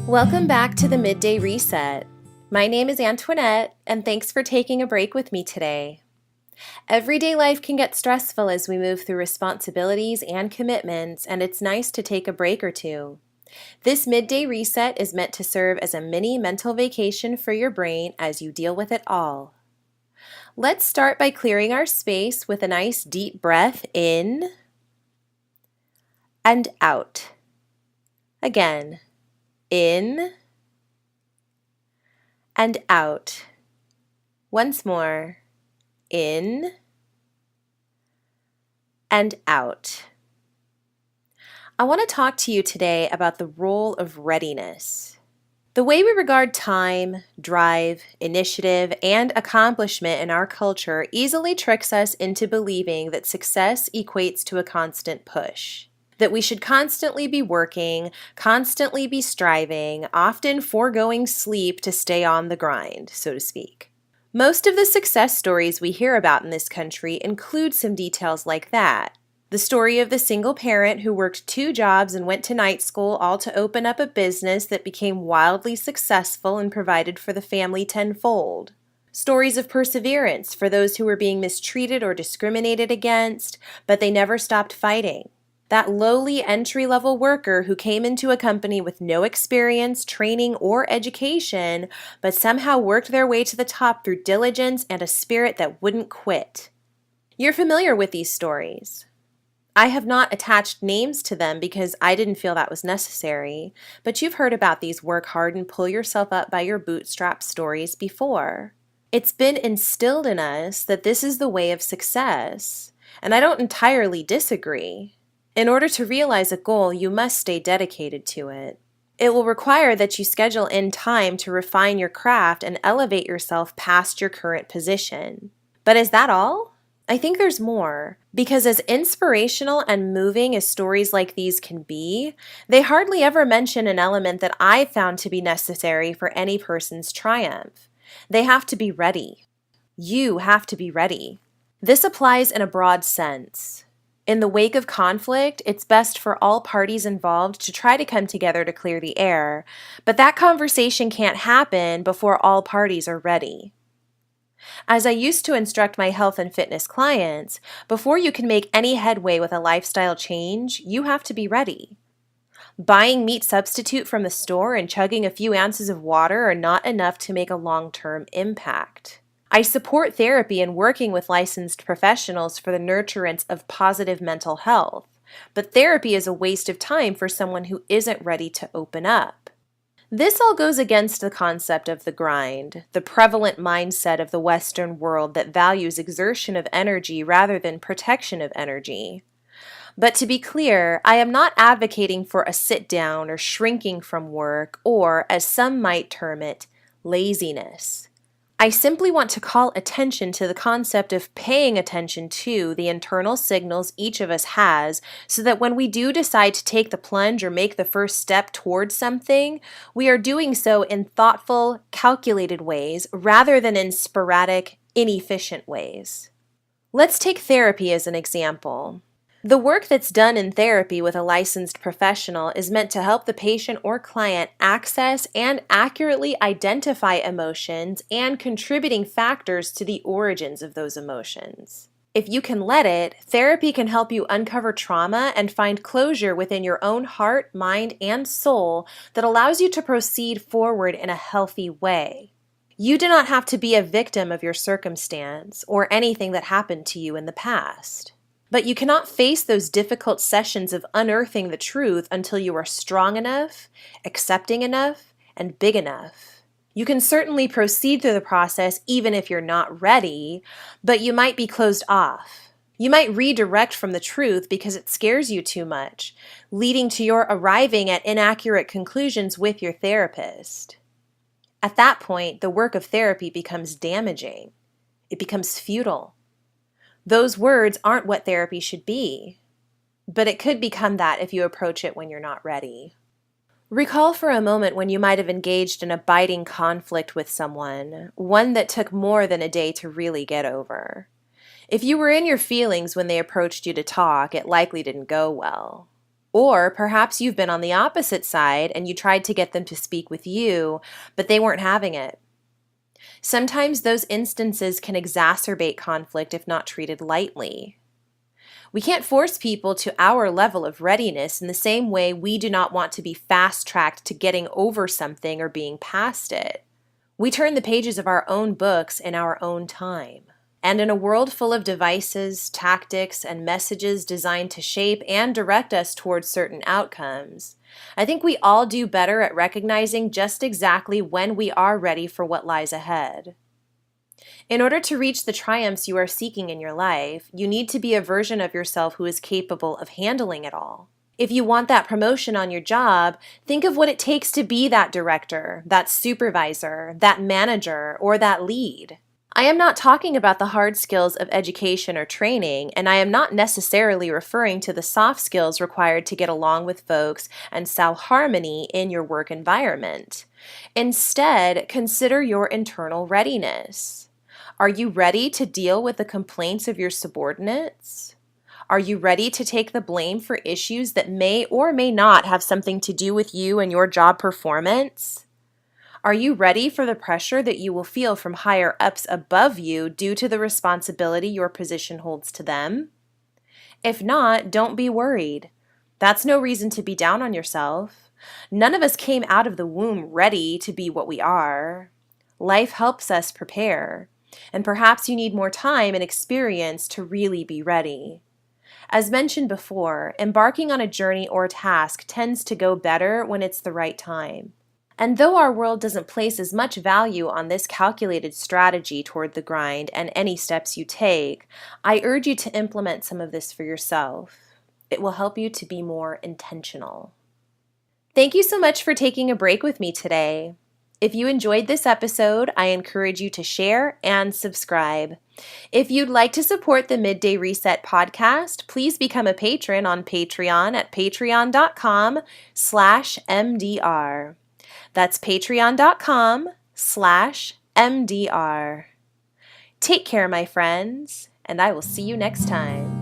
Welcome back to the Midday Reset. My name is Antoinette, and thanks for taking a break with me today. Everyday life can get stressful as we move through responsibilities and commitments, and it's nice to take a break or two. This Midday Reset is meant to serve as a mini mental vacation for your brain as you deal with it all. Let's start by clearing our space with a nice deep breath in and out. Again, in and out. Once more, in and out. I want to talk to you today about the role of readiness. The way we regard time, drive, initiative, and accomplishment in our culture easily tricks us into believing that success equates to a constant push. That we should constantly be working, constantly be striving, often foregoing sleep to stay on the grind, so to speak. Most of the success stories we hear about in this country include some details like that. The story of the single parent who worked 2 jobs and went to night school all to open up a business that became wildly successful and provided for the family tenfold. Stories of perseverance for those who were being mistreated or discriminated against, but they never stopped fighting. That lowly entry-level worker who came into a company with no experience, training, or education, but somehow worked their way to the top through diligence and a spirit that wouldn't quit. You're familiar with these stories. I have not attached names to them because I didn't feel that was necessary, but you've heard about these work hard and pull yourself up by your bootstraps stories before. It's been instilled in us that this is the way of success, and I don't entirely disagree. In order to realize a goal, you must stay dedicated to it. It will require that you schedule in time to refine your craft and elevate yourself past your current position. But is that all? I think there's more, because as inspirational and moving as stories like these can be, they hardly ever mention an element that I've found to be necessary for any person's triumph. They have to be ready. You have to be ready. This applies in a broad sense. In the wake of conflict, it's best for all parties involved to try to come together to clear the air, but that conversation can't happen before all parties are ready. As I used to instruct my health and fitness clients, before you can make any headway with a lifestyle change, you have to be ready. Buying meat substitute from the store and chugging a few ounces of water are not enough to make a long-term impact. I support therapy and working with licensed professionals for the nurturance of positive mental health, but therapy is a waste of time for someone who isn't ready to open up. This all goes against the concept of the grind, the prevalent mindset of the Western world that values exertion of energy rather than protection of energy. But to be clear, I am not advocating for a sit-down or shrinking from work or, as some might term it, laziness. I simply want to call attention to the concept of paying attention to the internal signals each of us has so that when we do decide to take the plunge or make the first step towards something, we are doing so in thoughtful, calculated ways rather than in sporadic, inefficient ways. Let's take therapy as an example. The work that's done in therapy with a licensed professional is meant to help the patient or client access and accurately identify emotions and contributing factors to the origins of those emotions. If you can let it, therapy can help you uncover trauma and find closure within your own heart, mind, and soul that allows you to proceed forward in a healthy way. You do not have to be a victim of your circumstance or anything that happened to you in the past. But you cannot face those difficult sessions of unearthing the truth until you are strong enough, accepting enough, and big enough. You can certainly proceed through the process even if you're not ready, but you might be closed off. You might redirect from the truth because it scares you too much, leading to your arriving at inaccurate conclusions with your therapist. At that point, the work of therapy becomes damaging. It becomes futile. Those words aren't what therapy should be, but it could become that if you approach it when you're not ready. Recall for a moment when you might have engaged in a biting conflict with someone, one that took more than a day to really get over. If you were in your feelings when they approached you to talk, it likely didn't go well. Or perhaps you've been on the opposite side and you tried to get them to speak with you, but they weren't having it. Sometimes those instances can exacerbate conflict if not treated lightly. We can't force people to our level of readiness in the same way we do not want to be fast-tracked to getting over something or being past it. We turn the pages of our own books in our own time. And in a world full of devices, tactics, and messages designed to shape and direct us towards certain outcomes, I think we all do better at recognizing just exactly when we are ready for what lies ahead. In order to reach the triumphs you are seeking in your life, you need to be a version of yourself who is capable of handling it all. If you want that promotion on your job, think of what it takes to be that director, that supervisor, that manager, or that lead. I am not talking about the hard skills of education or training, and I am not necessarily referring to the soft skills required to get along with folks and sow harmony in your work environment. Instead, consider your internal readiness. Are you ready to deal with the complaints of your subordinates? Are you ready to take the blame for issues that may or may not have something to do with you and your job performance? Are you ready for the pressure that you will feel from higher ups above you due to the responsibility your position holds to them? If not, don't be worried. That's no reason to be down on yourself. None of us came out of the womb ready to be what we are. Life helps us prepare, and perhaps you need more time and experience to really be ready. As mentioned before, embarking on a journey or task tends to go better when it's the right time. And though our world doesn't place as much value on this calculated strategy toward the grind and any steps you take, I urge you to implement some of this for yourself. It will help you to be more intentional. Thank you so much for taking a break with me today. If you enjoyed this episode, I encourage you to share and subscribe. If you'd like to support the Midday Reset podcast, please become a patron on Patreon at patreon.com/MDR. That's patreon.com/MDR. Take care, my friends, and I will see you next time.